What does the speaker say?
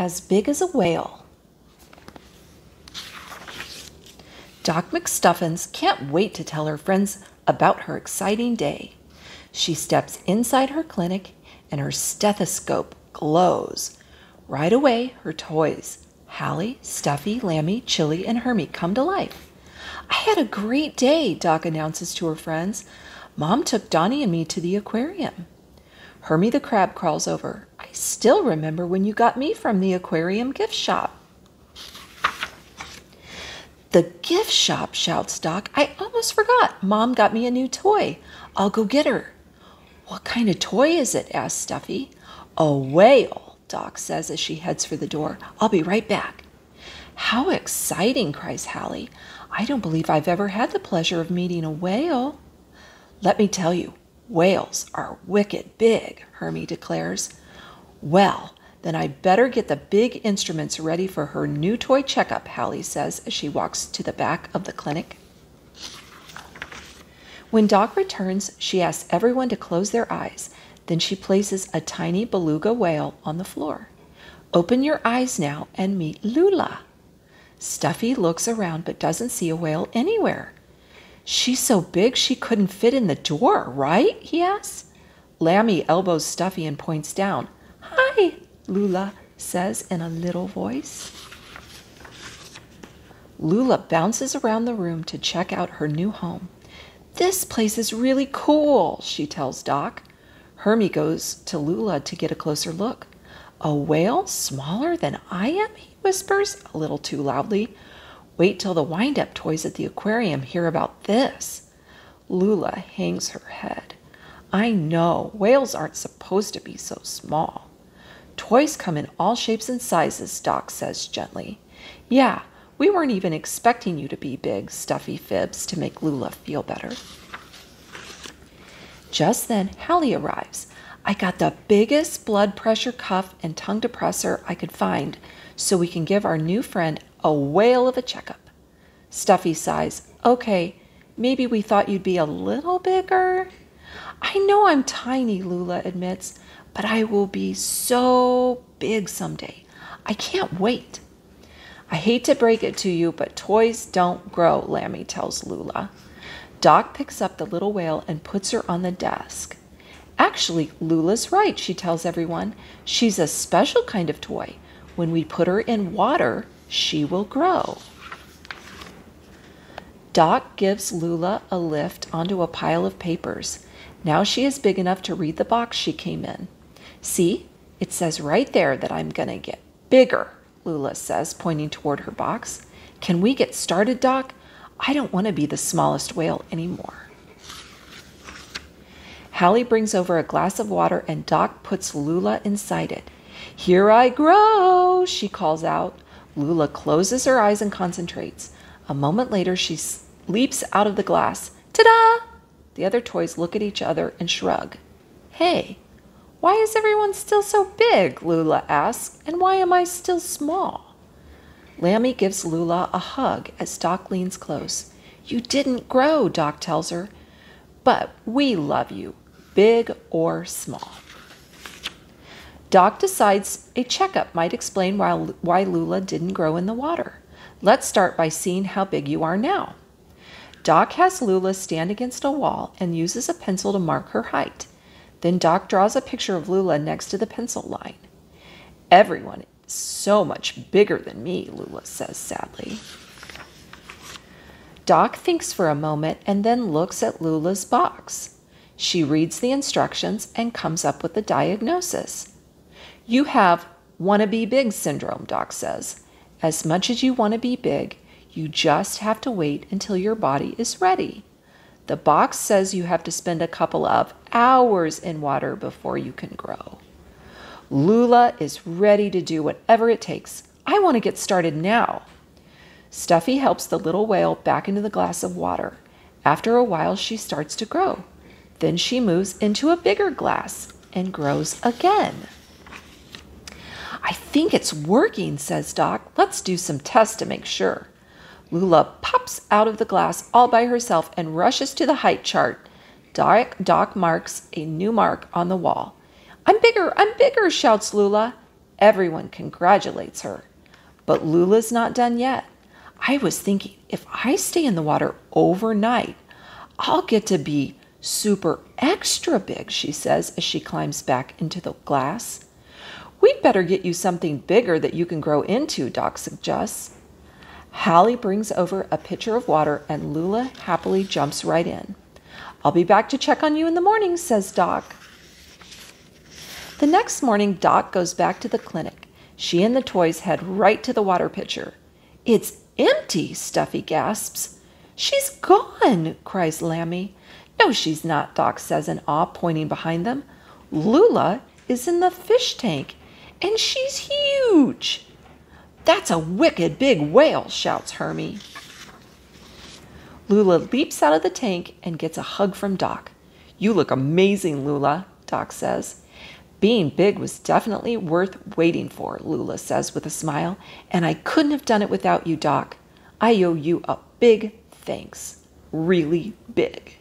as big as a whale. Doc McStuffins can't wait to tell her friends about her exciting day. She steps inside her clinic and her stethoscope glows. Right away, her toys, Hallie, Stuffy, Lammy, Chili, and Hermie, come to life. I had a great day, Doc announces to her friends. Mom took Donnie and me to the aquarium. Hermie the crab crawls over. I still remember when you got me from the aquarium gift shop. The gift shop, shouts Doc. I almost forgot. Mom got me a new toy. I'll go get her. What kind of toy is it? Asks Stuffy. A whale, Doc says as she heads for the door. I'll be right back. How exciting, cries Hallie. I don't believe I've ever had the pleasure of meeting a whale. Let me tell you, whales are wicked big, Hermie declares. Well, then I better get the big instruments ready for her new toy checkup, Hallie says as she walks to the back of the clinic. When Doc returns, she asks everyone to close their eyes. Then she places a tiny beluga whale on the floor. Open your eyes now and meet Lula. Stuffy looks around but doesn't see a whale anywhere. She's so big she couldn't fit in the door, right? He asks. Lammy elbows Stuffy and points down. Hi, Lula says in a little voice. Lula bounces around the room to check out her new home. This place is really cool, she tells Doc. Hermie goes to Lula to get a closer look. A whale smaller than I am, he whispers a little too loudly. Wait till the wind-up toys at the aquarium hear about this. Lula hangs her head. I know, whales aren't supposed to be so small. Toys come in all shapes and sizes, Doc says gently. Yeah, we weren't even expecting you to be big, Stuffy fibs to make Lula feel better. Just then, Hallie arrives. I got the biggest blood pressure cuff and tongue depressor I could find so we can give our new friend a whale of a checkup. Stuffy sighs. Okay, maybe we thought you'd be a little bigger. I know I'm tiny, Lula admits, but I will be so big someday. I can't wait. I hate to break it to you, but toys don't grow, Lammy tells Lula. Doc picks up the little whale and puts her on the desk. Actually, Lula's right, she tells everyone. She's a special kind of toy. When we put her in water, she will grow. Doc gives Lula a lift onto a pile of papers. Now she is big enough to read the box she came in. See, it says right there that I'm going to get bigger, Lula says, pointing toward her box. Can we get started, Doc? I don't want to be the smallest whale anymore. Hallie brings over a glass of water and Doc puts Lula inside it. Here I grow, she calls out. Lula closes her eyes and concentrates. A moment later, she leaps out of the glass. Ta-da! The other toys look at each other and shrug. Hey, why is everyone still so big? Lula asks, and why am I still small? Lammy gives Lula a hug as Doc leans close. You didn't grow, Doc tells her, but we love you, big or small. Doc decides a checkup might explain why Lula didn't grow in the water. Let's start by seeing how big you are now. Doc has Lula stand against a wall and uses a pencil to mark her height. Then Doc draws a picture of Lula next to the pencil line. Everyone is so much bigger than me, Lula says sadly. Doc thinks for a moment and then looks at Lula's box. She reads the instructions and comes up with the diagnosis. You have wanna be big syndrome, Doc says. As much as you want to be big, you just have to wait until your body is ready. The box says you have to spend a couple of hours in water before you can grow. Lula is ready to do whatever it takes. I want to get started now. Stuffy helps the little whale back into the glass of water. After a while, she starts to grow. Then she moves into a bigger glass and grows again. I think it's working, says Doc. Let's do some tests to make sure. Lula pops out of the glass all by herself and rushes to the height chart. Doc marks a new mark on the wall. I'm bigger, shouts Lula. Everyone congratulates her. But Lula's not done yet. I was thinking if I stay in the water overnight, I'll get to be super extra big, she says as she climbs back into the glass. We'd better get you something bigger that you can grow into, Doc suggests. Hallie brings over a pitcher of water and Lula happily jumps right in. I'll be back to check on you in the morning, says Doc. The next morning, Doc goes back to the clinic. She and the toys head right to the water pitcher. It's empty, Stuffy gasps. She's gone, cries Lammy. No, she's not, Doc says in awe, pointing behind them. Lula is in the fish tank, and she's huge. That's a wicked big whale, shouts Hermie. Lula leaps out of the tank and gets a hug from Doc. You look amazing, Lula, Doc says. Being big was definitely worth waiting for, Lula says with a smile, and I couldn't have done it without you, Doc. I owe you a big thanks. Really big.